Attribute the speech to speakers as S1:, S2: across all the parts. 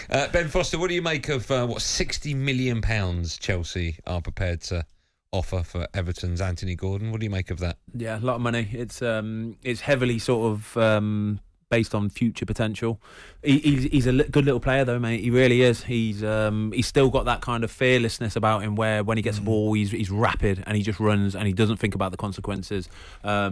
S1: Ben Foster, what do you make of £60 million Chelsea are prepared to offer for Everton's Anthony Gordon? What do you make of that?
S2: Yeah, a lot of money. It's heavily sort of based on future potential. He's a good little player though, mate. He really is. He's still got that kind of fearlessness about him where when he gets the ball, he's rapid and he just runs and he doesn't think about the consequences.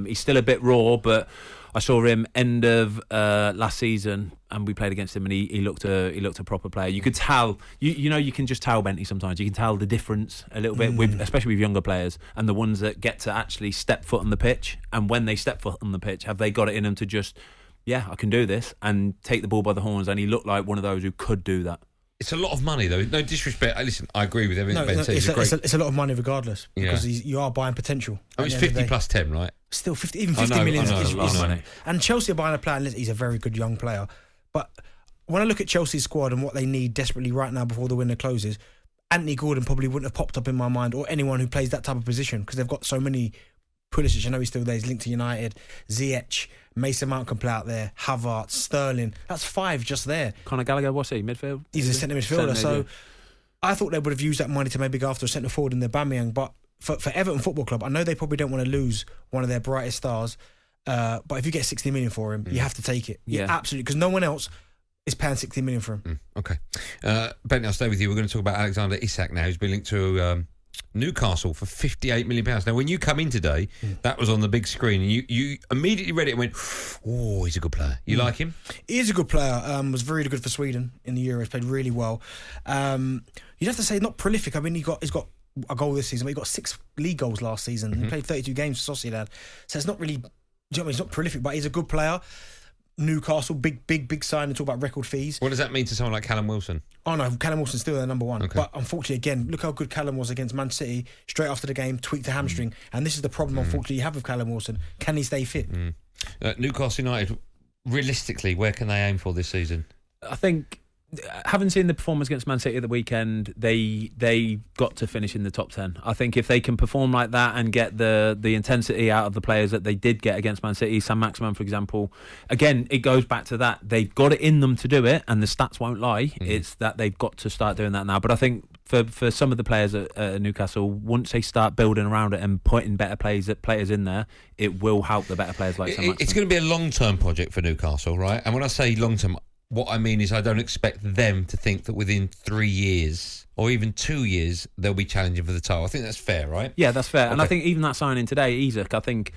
S2: He's still a bit raw, but I saw him end of last season and we played against him and he looked a proper player. You could tell, you can just tell Bentley sometimes. You can tell the difference a little bit, especially with younger players and the ones that get to actually step foot on the pitch. And when they step foot on the pitch, have they got it in them to just, yeah, I can do this and take the ball by the horns? And he looked like one of those who could do that.
S1: It's a lot of money, though. No disrespect. Listen, I agree with everything Ben says.
S3: It's a lot of money regardless because you are buying potential.
S1: I mean, it's 50 plus 10, right?
S3: Still, 50 million is
S1: money.
S3: And Chelsea are buying a player, and he's a very good young player. But when I look at Chelsea's squad and what they need desperately right now before the window closes, Anthony Gordon probably wouldn't have popped up in my mind, or anyone who plays that type of position, because they've got so many. Pulisic, I know he's still there, he's linked to United. Ziyech, Mason Mount can play out there, Havertz, Sterling. That's 5 just there.
S2: Conor Gallagher, what's he, midfield?
S3: He's a centre midfielder. So I thought they would have used that money to maybe go after a centre forward in the Aubameyang. But for Everton Football Club, I know they probably don't want to lose one of their brightest stars. But if you get 60 million for him, you have to take it. Yeah, absolutely, because no one else is paying 60 million for him.
S1: Okay. Ben, I'll stay with you. We're going to talk about Alexander Isak now, who's been linked to Newcastle for £58 million. Now, when you come in today, that was on the big screen, and you immediately read it and went, "Oh, he's a good player." You like him?
S3: He is a good player. Was really good for Sweden in the Euros. Played really well. You'd have to say not prolific. I mean, he's got a goal this season, but he got 6 league goals last season. He played 32 games for Sociedad, so it's not really. Do you know what I mean? It's not prolific, but he's a good player. Newcastle, big sign and talk about record fees.
S1: What does that mean to someone like Callum Wilson?
S3: Oh no, Callum Wilson's still their number one.
S1: Okay.
S3: But unfortunately, again, look how good Callum was against Man City. Straight after the game, tweaked a hamstring. And this is the problem, unfortunately, you have with Callum Wilson. Can he stay fit?
S1: Newcastle United, realistically, where can they aim for this season?
S2: I think, having seen the performance against Man City at the weekend, they got to finish in the top 10. I think if they can perform like that and get the intensity out of the players that they did get against Man City, Sam Maximan, for example, again, it goes back to that. They've got it in them to do it, and the stats won't lie. It's that they've got to start doing that now. But I think for some of the players at Newcastle, once they start building around it and putting better players in there, it will help the better players like Sam Maximan.
S1: It's going to be a long-term project for Newcastle, right? And when I say long-term, what I mean is I don't expect them to think that within 3 years or even 2 years they'll be challenging for the title. I think that's fair, right?
S2: Yeah, that's fair.
S1: Okay.
S2: And I think even that signing today, Isak, I think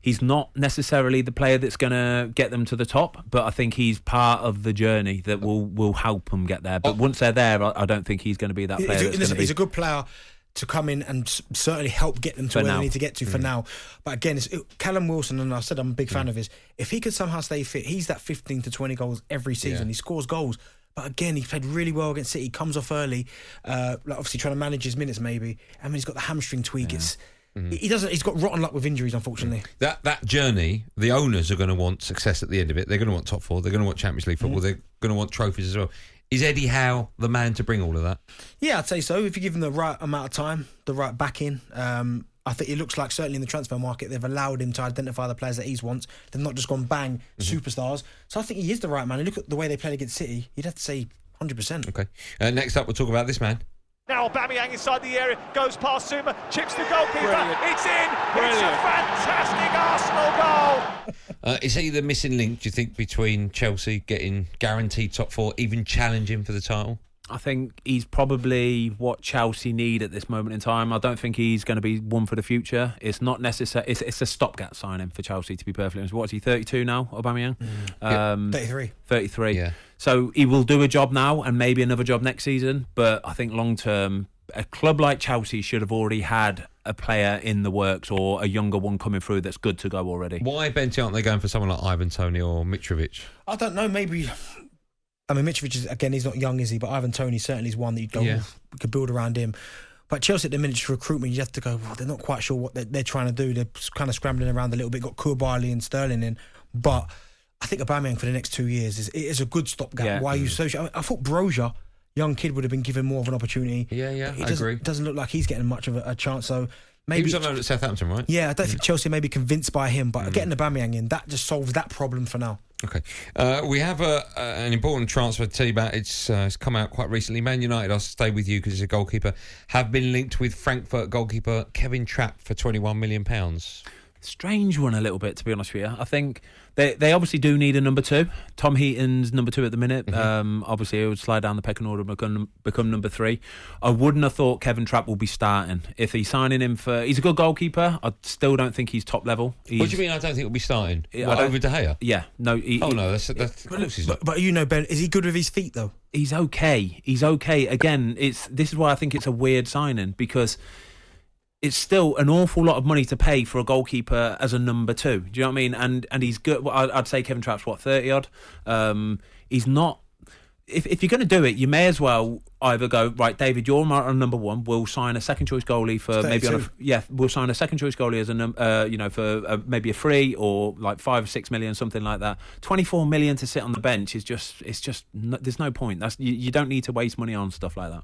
S2: he's not necessarily the player that's going to get them to the top, but I think he's part of the journey that will help them get there. But once they're there, I don't think he's going to be that player.
S3: He's a good player to come in and certainly help get them to where they need to get to for now. But again, Callum Wilson, and I said I'm a big fan of his, if he could somehow stay fit, he's that 15 to 20 goals every season. He scores goals. But again, he played really well against City, comes off early, obviously trying to manage his minutes maybe. I mean, he's got the hamstring tweak. He's got rotten luck with injuries, unfortunately.
S1: That journey, the owners are going to want success at the end of it. They're going to want top 4. They're going to want Champions League football. They're going to want trophies as well. Is Eddie Howe the man to bring all of that? Yeah,
S3: I'd say so. If you give him the right amount of time, the right backing, I think it looks like certainly in the transfer market they've allowed him to identify the players that he wants. They've not just gone bang superstars. So I think he is the right man. And look at the way they played against City. You'd have to say 100%.
S1: Okay. Next up, we'll talk about this man.
S4: Now Aubameyang inside the area, goes past Zuma, chips the goalkeeper.
S5: Brilliant.
S4: It's in.
S5: Brilliant.
S4: It's a fantastic Arsenal goal.
S1: Is he the missing link, do you think, between Chelsea getting guaranteed top 4, even challenging for the title?
S2: I think he's probably what Chelsea need at this moment in time. I don't think he's going to be one for the future. It's not necessary. It's a stopgap signing for Chelsea, to be perfectly honest. What is he, 32 now, Aubameyang?
S3: 33.
S2: Yeah. So he will do a job now and maybe another job next season. But I think long term, a club like Chelsea should have already had a player in the works or a younger one coming through that's good to go already.
S1: Why, Benty, aren't they going for someone like Ivan Toney or Mitrovic?
S3: I don't know, maybe. I mean, Mitrovic is, again, he's not young, is he? But Ivan Toney certainly is one that you'd go, we could build around him. But Chelsea at the minute for recruitment, you have to go, well, they're not quite sure what they're trying to do. They're kind of scrambling around a little bit. Got Koulibaly and Sterling in. But I think Aubameyang for the next 2 years is a good stopgap.
S2: Yeah.
S3: Why are you so... I thought Brozier, young kid, would have been given more of an opportunity.
S1: I agree.
S3: It doesn't look like he's getting much of a chance. So maybe
S1: he was on loan at Southampton, right?
S3: Yeah, I don't think Chelsea may be convinced by him. But getting Aubameyang in, that just solves that problem for now.
S1: Okay. We have an important transfer to tell you about. It's come out quite recently. Man United, I'll stay with you because he's a goalkeeper, have been linked with Frankfurt goalkeeper Kevin Trapp for £21 million.
S2: Strange one a little bit, to be honest with you. I think they obviously do need a number 2. Tom Heaton's number 2 at the minute. Mm-hmm. Obviously, he would slide down the pecking order and become number 3. I wouldn't have thought Kevin Trapp will be starting. If he's signing him for... He's a good goalkeeper. I still don't think he's top level.
S1: What do you mean I don't think he'll be starting? Over De Gea?
S2: Yeah. No.
S1: No, that's of course he's not.
S3: But you know, Ben, is he good with his feet, though?
S2: He's okay. Again, this is why I think it's a weird signing, because... it's still an awful lot of money to pay for a goalkeeper as a number 2. Do you know what I mean? And he's good. I'd say Kevin Trapp's 30 odd. He's not. If you're going to do it, you may as well either go, right, David, you're on number 1. We'll sign a second choice goalie for maybe we'll sign a second choice goalie as a for maybe a free or like 5 or 6 million, something like that. 24 million to sit on the bench is just there's no point. You don't need to waste money on stuff like that.